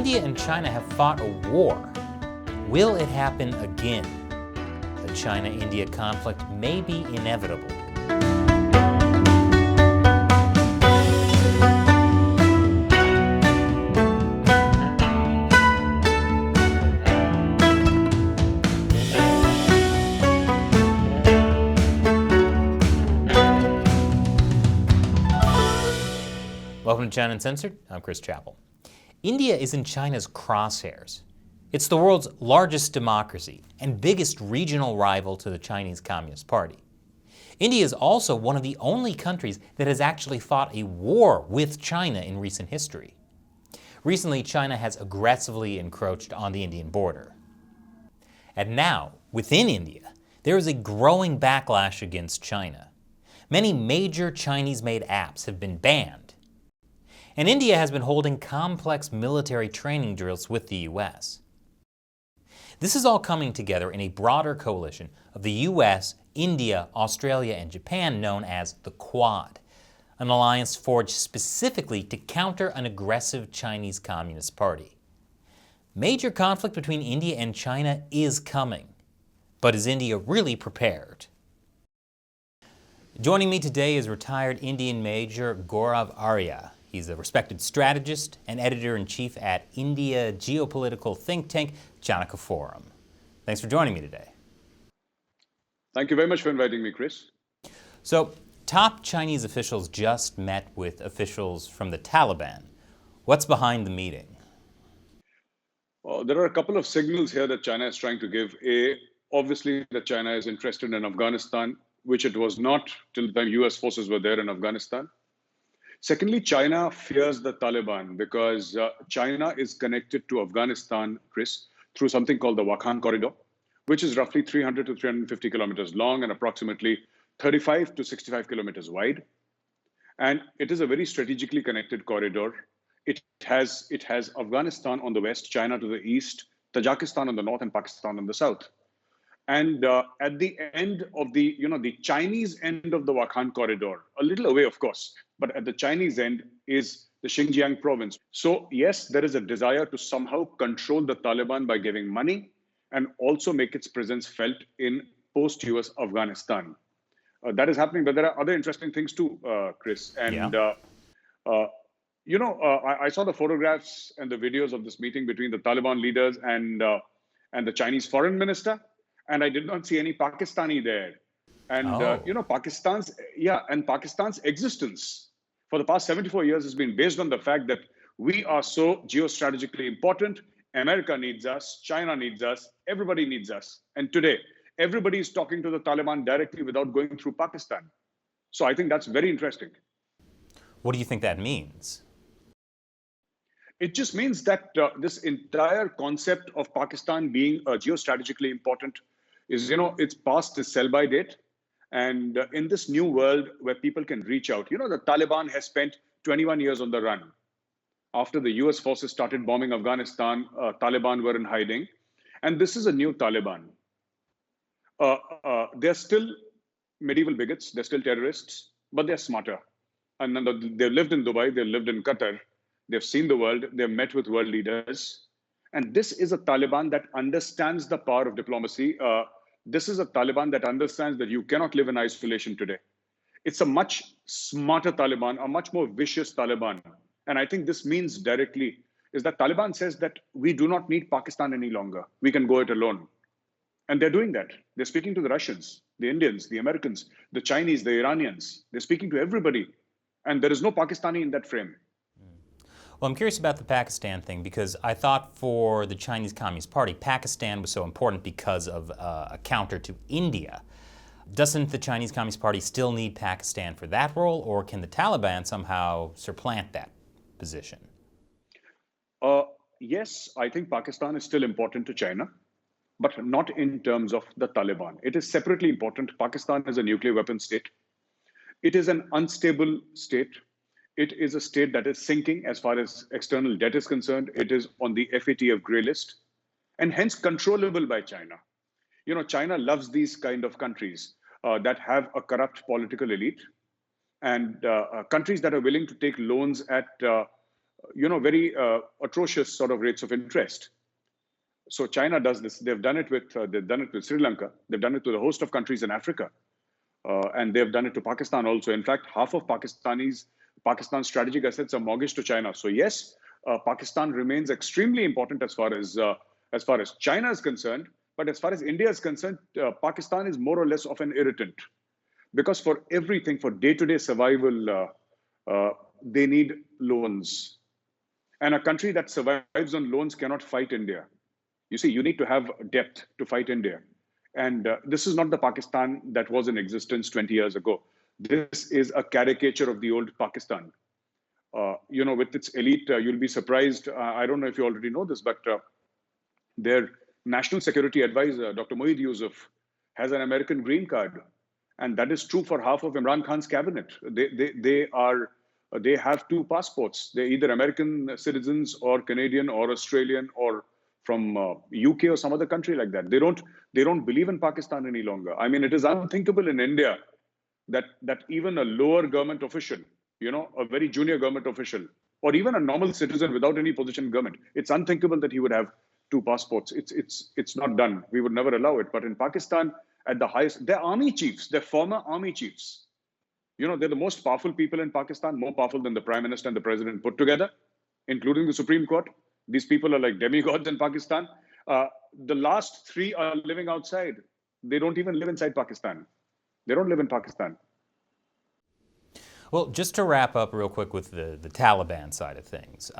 India and China have fought a war. Will it happen again? The China-India conflict may be inevitable. Welcome to China Uncensored. I'm Chris Chappell. India is in China's crosshairs. It's the world's largest democracy and biggest regional rival to the Chinese Communist Party. India is also one of the only countries that has actually fought a war with China in recent history. Recently, China has aggressively encroached on the Indian border. And now, within India, there is a growing backlash against China. Many major Chinese-made apps have been banned. And India has been holding complex military training drills with the U.S. This is all coming together in a broader coalition of the U.S., India, Australia, and Japan known as the Quad, an alliance forged specifically to counter an aggressive Chinese Communist Party. Major conflict between India and China is coming, but is India really prepared? Joining me today is retired Indian Major Gaurav Arya. He's a respected strategist and editor-in-chief at India geopolitical think tank Chanakya Forum. Thanks for joining me today. Thank you very much for inviting me, Chris. So, top Chinese officials just met with officials from the Taliban. What's behind the meeting? Well, there are a couple of signals here that China is trying to give. Obviously, that China is interested in Afghanistan, which it was not till the time US forces were there in Afghanistan. Secondly, China fears the Taliban because China is connected to Afghanistan, Chris, through something called the Wakhan corridor, which is roughly 300 to 350 kilometers long and approximately 35 to 65 kilometers wide. And it is a very strategically connected corridor. It has Afghanistan on the west, China to the east, Tajikistan on the north, and Pakistan on the south. And at the end of the Chinese end of the Wakhan corridor, a little away, of course, but at the Chinese end is the Xinjiang province. So yes, there is a desire to somehow control the Taliban by giving money and also make its presence felt in post-US Afghanistan. That is happening, but there are other interesting things too, Chris. And I saw the photographs and the videos of this meeting between the Taliban leaders and the Chinese foreign minister. And I did not see any Pakistani there. And, Pakistan's existence for the past 74 years has been based on the fact that we are so geostrategically important. America needs us, China needs us, everybody needs us. And today, everybody is talking to the Taliban directly without going through Pakistan. So I think that's very interesting. What do you think that means? It just means that this entire concept of Pakistan being geostrategically important is, it's past its sell-by date. And in this new world where people can reach out, the Taliban has spent 21 years on the run. After the US forces started bombing Afghanistan, Taliban were in hiding. And this is a new Taliban. They're still medieval bigots, they're still terrorists, but they're smarter. And they've lived in Dubai, they've lived in Qatar, they've seen the world, they've met with world leaders. And this is a Taliban that understands the power of diplomacy. This is a Taliban that understands that you cannot live in isolation today. It's a much smarter Taliban, a much more vicious Taliban. And I think this means directly is that Taliban says that we do not need Pakistan any longer. We can go it alone. And they're doing that. They're speaking to the Russians, the Indians, the Americans, the Chinese, the Iranians. They're speaking to everybody. And there is no Pakistani in that frame. Well, I'm curious about the Pakistan thing because I thought for the Chinese Communist Party, Pakistan was so important because of a counter to India. Doesn't the Chinese Communist Party still need Pakistan for that role, or can the Taliban somehow supplant that position? Yes, I think Pakistan is still important to China, but not in terms of the Taliban. It is separately important. Pakistan is a nuclear weapon state. It is an unstable state. It is a state that is sinking as far as external debt is concerned. It is on the FATF grey list and hence controllable by China. China loves these kind of countries that have a corrupt political elite and countries that are willing to take loans at very atrocious sort of rates of interest. So China does this. They've done it with Sri Lanka. They've done it with a host of countries in Africa, and they've done it to Pakistan also. In fact, half of Pakistan's strategic assets are mortgaged to China. So yes, Pakistan remains extremely important as far as China is concerned. But as far as India is concerned, Pakistan is more or less of an irritant, because for everything, for day-to-day survival, they need loans. And a country that survives on loans cannot fight India. You see, you need to have depth to fight India. And this is not the Pakistan that was in existence 20 years ago. This is a caricature of the old Pakistan. With its elite, you'll be surprised. I don't know if you already know this, but their national security advisor, Dr. Moeed Yusuf, has an American green card. And that is true for half of Imran Khan's cabinet. They have two passports. They're either American citizens or Canadian or Australian or from UK or some other country like that. They don't believe in Pakistan any longer. I mean, it is unthinkable in India that even a lower government official, a very junior government official, or even a normal citizen without any position in government, it's unthinkable that he would have two passports. It's not done. We would never allow it. But in Pakistan, at the highest, they're army chiefs. They're former army chiefs. They're the most powerful people in Pakistan, more powerful than the prime minister and the president put together, including the Supreme Court. These people are like demigods in Pakistan. The last three are living outside. They don't even live inside Pakistan. They don't live in Pakistan. Well, just to wrap up real quick with the Taliban side of things,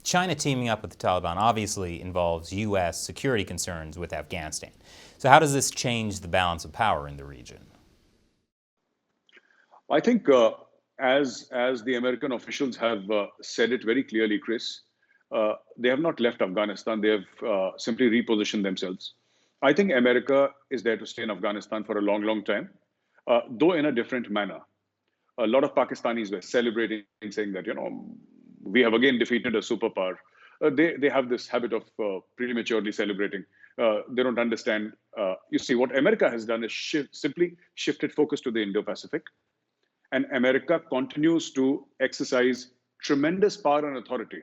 China teaming up with the Taliban obviously involves U.S. security concerns with Afghanistan. So how does this change the balance of power in the region? I think as the American officials have said it very clearly, Chris, they have not left Afghanistan. They have simply repositioned themselves. I think America is there to stay in Afghanistan for a long, long time, though in a different manner. A lot of Pakistanis were celebrating, saying that, we have again defeated a superpower. They have this habit of prematurely celebrating. They don't understand. You see, what America has done is simply shifted focus to the Indo-Pacific. And America continues to exercise tremendous power and authority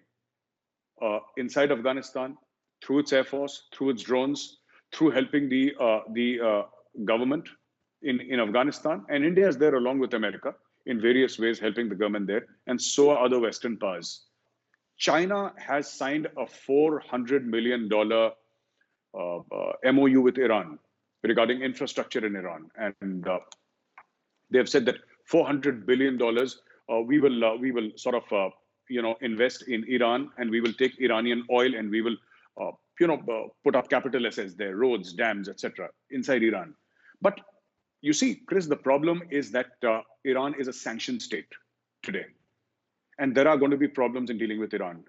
inside Afghanistan, through its air force, through its drones, through helping the government in Afghanistan. And India is there along with America in various ways, helping the government there. And so are other Western powers. China has signed a $400 million MOU with Iran regarding infrastructure in Iran. And they have said that $400 billion we will sort of invest in Iran, and we will take Iranian oil and we will put up capital assets there, roads, dams, etc. inside Iran. But you see, Chris, the problem is that Iran is a sanctioned state today, and there are going to be problems in dealing with Iran.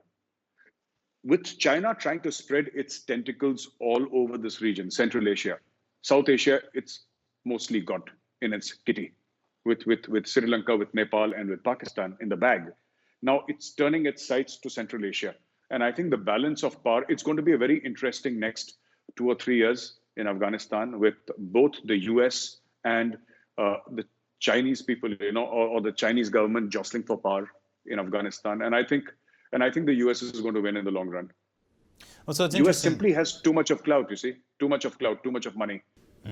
With China trying to spread its tentacles all over this region, Central Asia, South Asia, it's mostly got in its kitty, with Sri Lanka, with Nepal, and with Pakistan in the bag. Now it's turning its sights to Central Asia. And I think the balance of power, it's going to be a very interesting next 2 or 3 years in Afghanistan, with both the US and the Chinese people, or the Chinese government jostling for power in Afghanistan. And I think the US is going to win in the long run. Well, so it's US simply has too much of clout, you see, too much of clout, too much of money,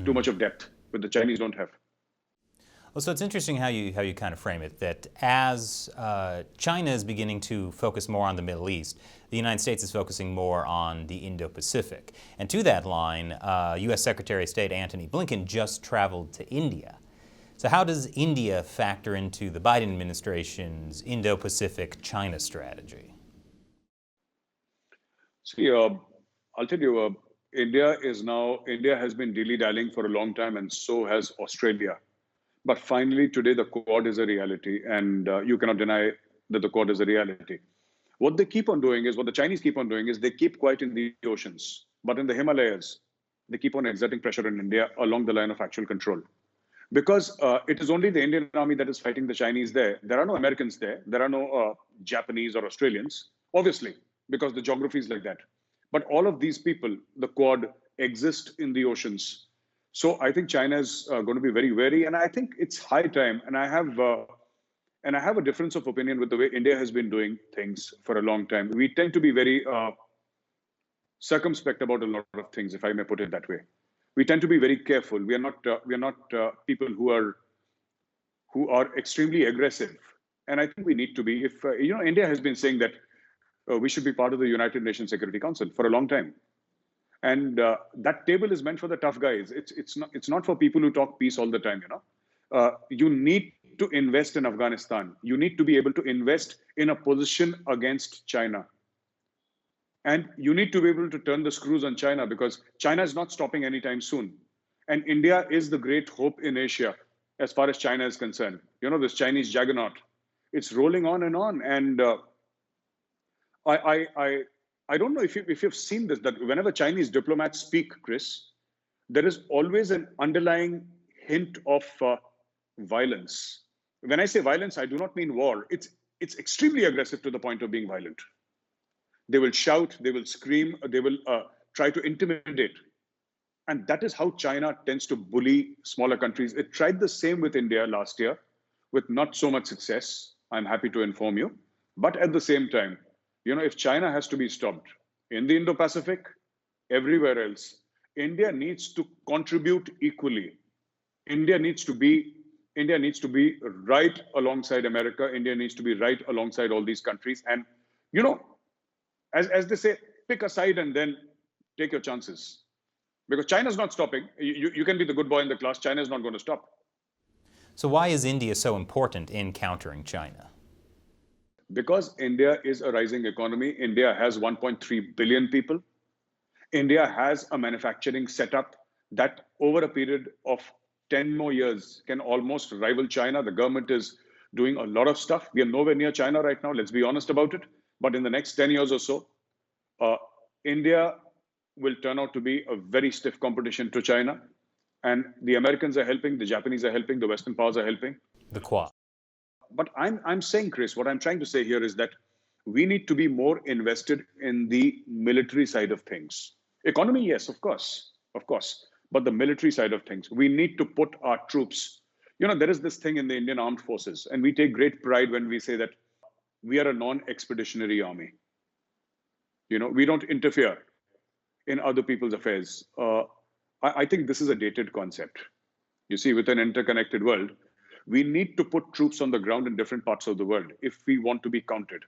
too much of depth, but the Chinese don't have. Well, so it's interesting how you kind of frame it, that as China is beginning to focus more on the Middle East, the United States is focusing more on the Indo-Pacific. And to that line, U.S. Secretary of State Antony Blinken just traveled to India. So how does India factor into the Biden administration's Indo-Pacific China strategy? See, I'll tell you, India has been dilly-dallying for a long time, and so has Australia. But finally, today, the Quad is a reality, and you cannot deny that the Quad is a reality. What the Chinese keep on doing is they keep quiet in the oceans, but in the Himalayas, they keep on exerting pressure on India along the line of actual control. Because it is only the Indian army that is fighting the Chinese there. There are no Americans there. There are no Japanese or Australians, obviously, because the geography is like that. But all of these people, the Quad, exist in the oceans. So I think China is going to be very wary, and I think it's high time. And I have and I have a difference of opinion with the way India has been doing things for a long time. We tend to be very circumspect about a lot of things, if I may put it that way. We tend to be very careful. We are not people who are extremely aggressive, and I think we need to be. If India has been saying that we should be part of the United Nations Security Council for a long time, and that table is meant for the tough guys. It's not for people who talk peace all the time. You need to invest in Afghanistan. You need to be able to invest in a position against China. And you need to be able to turn the screws on China, because China is not stopping anytime soon. And India is the great hope in Asia as far as China is concerned. This Chinese juggernaut, it's rolling on and on. And I don't know if you've seen this, that whenever Chinese diplomats speak, Chris, there is always an underlying hint of violence. When I say violence, I do not mean war. It's extremely aggressive to the point of being violent. They will shout, they will scream, they will try to intimidate. And that is how China tends to bully smaller countries. It tried the same with India last year, with not so much success, I'm happy to inform you. But at the same time, if China has to be stopped in the Indo-Pacific, everywhere else, India needs to contribute equally. India needs to be right alongside America. India needs to be right alongside all these countries. And, as they say, pick a side and then take your chances. Because China's not stopping. You can be the good boy in the class. China's not going to stop. So why is India so important in countering China? Because India is a rising economy. India has 1.3 billion people. India has a manufacturing setup that over a period of 10 more years can almost rival China. The government is doing a lot of stuff. We are nowhere near China right now. Let's be honest about it. But in the next 10 years or so, India will turn out to be a very stiff competition to China. And the Americans are helping, the Japanese are helping, the Western powers are helping. The Quad. But I'm saying, Chris, what I'm trying to say here is that we need to be more invested in the military side of things. Economy, yes, of course. But the military side of things, we need to put our troops. There is this thing in the Indian Armed Forces, and we take great pride when we say that we are a non-expeditionary army. We don't interfere in other people's affairs. I think this is a dated concept. You see, with an interconnected world, we need to put troops on the ground in different parts of the world if we want to be counted.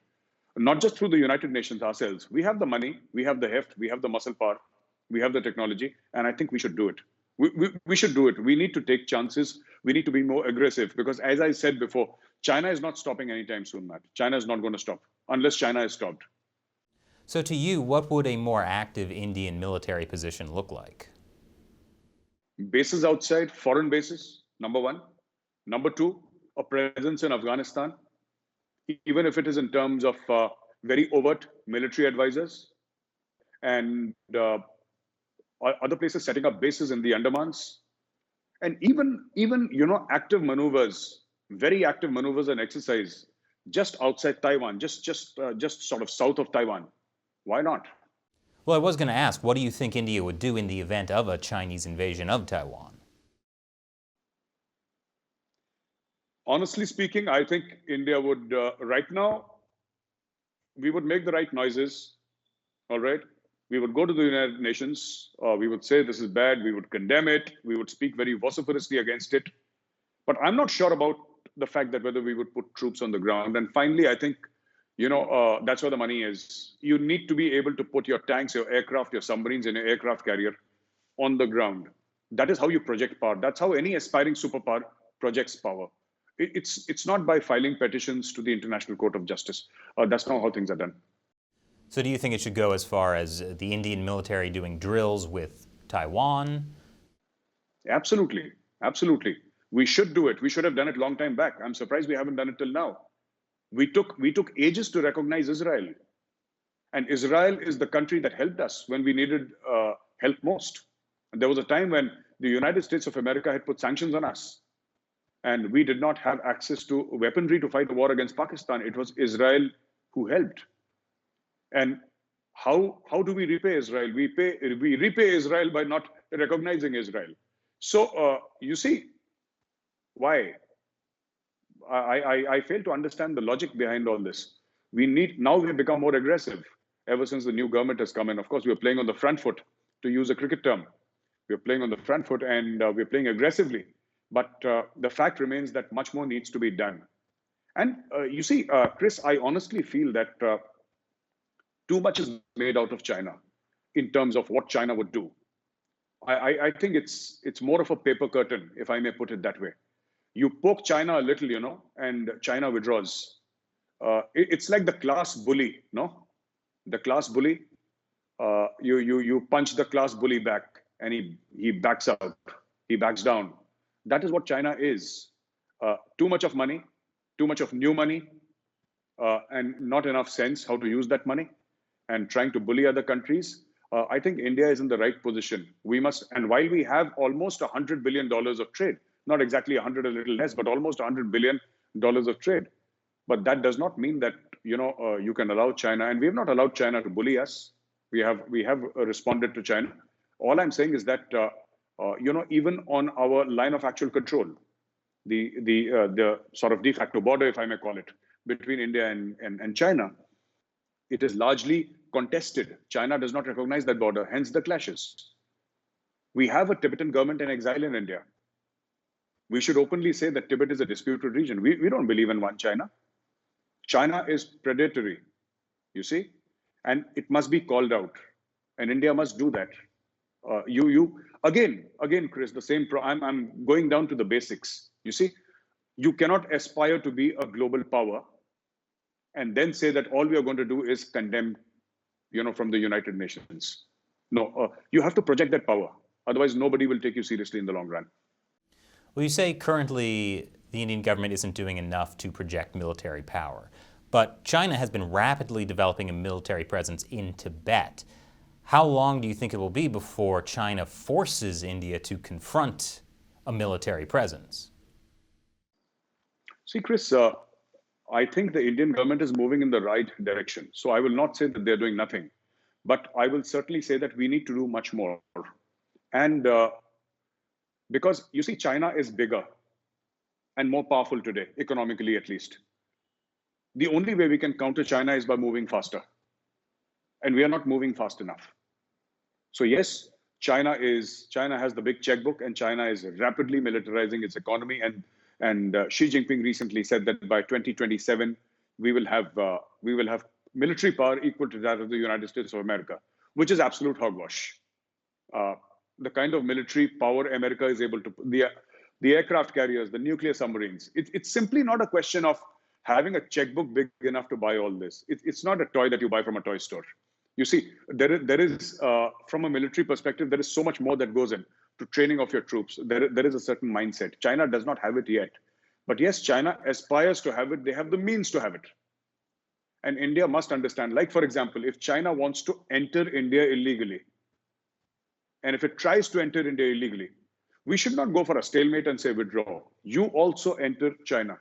Not just through the United Nations ourselves. We have the money, we have the heft, we have the muscle power, we have the technology, and I think we should do it. We should do it. We need to take chances. We need to be more aggressive, because as I said before, China is not stopping anytime soon, Matt. China is not going to stop unless China is stopped. So to you, what would a more active Indian military position look like? Bases outside, foreign bases, number one. Number two, a presence in Afghanistan, even if it is in terms of very overt military advisors, and other places setting up bases in the Andamans, and even active maneuvers, very active maneuvers and exercise just outside Taiwan, just sort of south of Taiwan. Why not? Well, I was going to ask, what do you think India would do in the event of a Chinese invasion of Taiwan? Honestly speaking, I think India would, right now, we would make the right noises, all right? We would go to the United Nations. We would say this is bad. We would condemn it. We would speak very vociferously against it. But I'm not sure about the fact that whether we would put troops on the ground. And finally, I think, that's where the money is. You need to be able to put your tanks, your aircraft, your submarines, and your aircraft carrier on the ground. That is how you project power. That's how any aspiring superpower projects power. It's not by filing petitions to the International Court of Justice. That's not how things are done. So do you think it should go as far as the Indian military doing drills with Taiwan? Absolutely. We should do it. We should have done it a long time back. I'm surprised we haven't done it till now. We took ages to recognize Israel. And Israel is the country that helped us when we needed help most. And there was a time when the United States of America had put sanctions on us. And we did not have access to weaponry to fight the war against Pakistan. It was Israel who helped. And how do we repay Israel? We repay Israel by not recognizing Israel. So you see, why? I fail to understand the logic behind all this. Now we've become more aggressive ever since the new government has come in. Of course, we're playing on the front foot, to use a cricket term. We're playing on the front foot and we're playing aggressively. But the fact remains that much more needs to be done. And you see, Chris, I honestly feel that too much is made out of China in terms of what China would do. I think it's more of a paper curtain, if I may put it that way. You poke China a little, and China withdraws. It's like the class bully, no? The class bully. You punch the class bully back, and he backs out. He backs down. That is what China is. Too much of money, too much of new money, and not enough sense how to use that money, and trying to bully other countries. I think India is in the right position. We must, and while we have almost $100 billion of trade, not exactly 100, a little less, but almost $100 billion of trade. But that does not mean that you can allow China, and we have not allowed China to bully us. We have responded to China. All I'm saying is that even on our line of actual control, the sort of de facto border, if I may call it, between India and China, it is largely contested. China does not recognize that border, hence the clashes. We have a Tibetan government in exile in India. We should openly say that Tibet is a disputed region. We don't believe in one China. China is predatory, you see, and it must be called out, and India must do that. Again, Chris, the same. I'm going down to the basics. You see, you cannot aspire to be a global power and then say that all we are going to do is condemn, from the United Nations. No, you have to project that power. Otherwise, nobody will take you seriously in the long run. Well, you say currently the Indian government isn't doing enough to project military power, but China has been rapidly developing a military presence in Tibet. How long do you think it will be before China forces India to confront a military presence? See, Chris, I think the Indian government is moving in the right direction. So I will not say that they're doing nothing, but I will certainly say that we need to do much more. And because you see, China is bigger and more powerful today, economically at least. The only way we can counter China is by moving faster. And we are not moving fast enough. So yes, China has the big checkbook, and China is rapidly militarizing its economy. And Xi Jinping recently said that by 2027, we will have military power equal to that of the United States of America, which is absolute hogwash. The kind of military power America is able to, the aircraft carriers, the nuclear submarines, it's simply not a question of having a checkbook big enough to buy all this. It's not a toy that you buy from a toy store. You see, there is from a military perspective, there is so much more that goes in to training of your troops. There is a certain mindset. China does not have it yet. But yes, China aspires to have it. They have the means to have it. And India must understand, like, for example, if China wants to enter India illegally, and if it tries to enter India illegally, we should not go for a stalemate and say withdraw. You also enter China.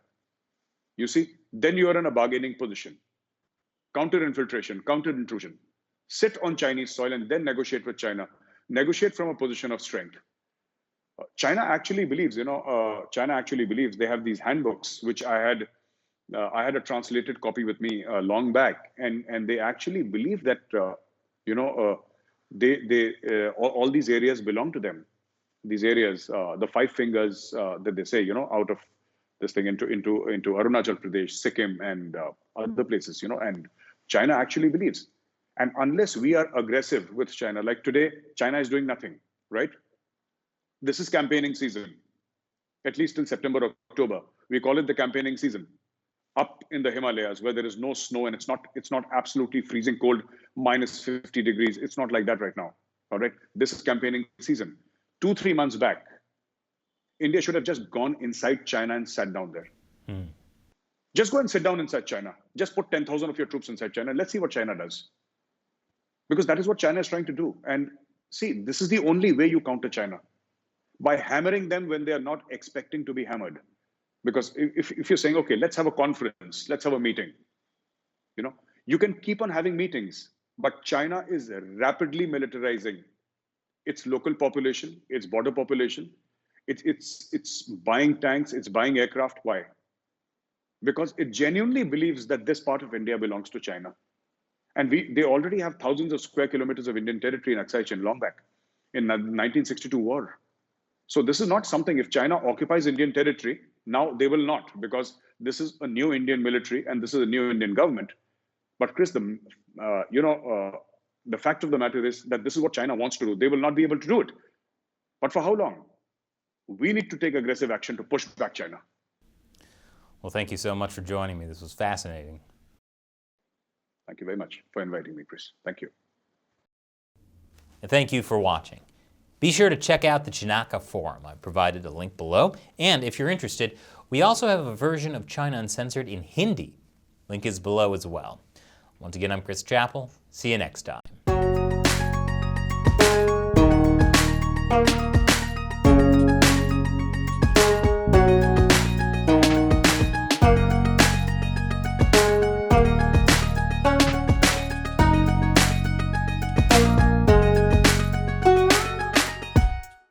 You see, then you are in a bargaining position. Counter-infiltration, counter-intrusion. Sit on Chinese soil and then negotiate with China. Negotiate from a position of strength. China actually believes, they have these handbooks, which I had a translated copy with me long back, and they actually believe that all these areas belong to them. These areas, the five fingers that they say, out of this thing into Arunachal Pradesh, Sikkim, and other places, and China actually believes. And unless we are aggressive with China, like today, China is doing nothing, right? This is campaigning season, at least till September, October. We call it the campaigning season. Up in the Himalayas, where there is no snow and it's not absolutely freezing cold, minus 50 degrees. It's not like that right now. All right. This is campaigning season. 2-3 months back, India should have just gone inside China and sat down there. Just go and sit down inside China. Just put 10,000 of your troops inside China and let's see what China does. Because that is what China is trying to do. And see, this is the only way you counter China. By hammering them when they are not expecting to be hammered. Because if you're saying, okay, let's have a conference, let's have a meeting, you can keep on having meetings, but China is rapidly militarizing its local population, its border population. It's buying tanks, it's buying aircraft. Why? because it genuinely believes that this part of India belongs to China. And they already have thousands of square kilometers of Indian territory in Aksai Chin, long back in the 1962 war. So this is not something, if China occupies Indian territory, now they will not, because this is a new Indian military and this is a new Indian government. But Chris, the fact of the matter is that this is what China wants to do. They will not be able to do it. But for how long? We need to take aggressive action to push back China. Well, thank you so much for joining me. This was fascinating. Thank you very much for inviting me, Chris. Thank you. And thank you for watching. Be sure to check out the Chanakya Forum. I've provided a link below. And if you're interested, we also have a version of China Uncensored in Hindi. Link is below as well. Once again, I'm Chris Chappell. See you next time.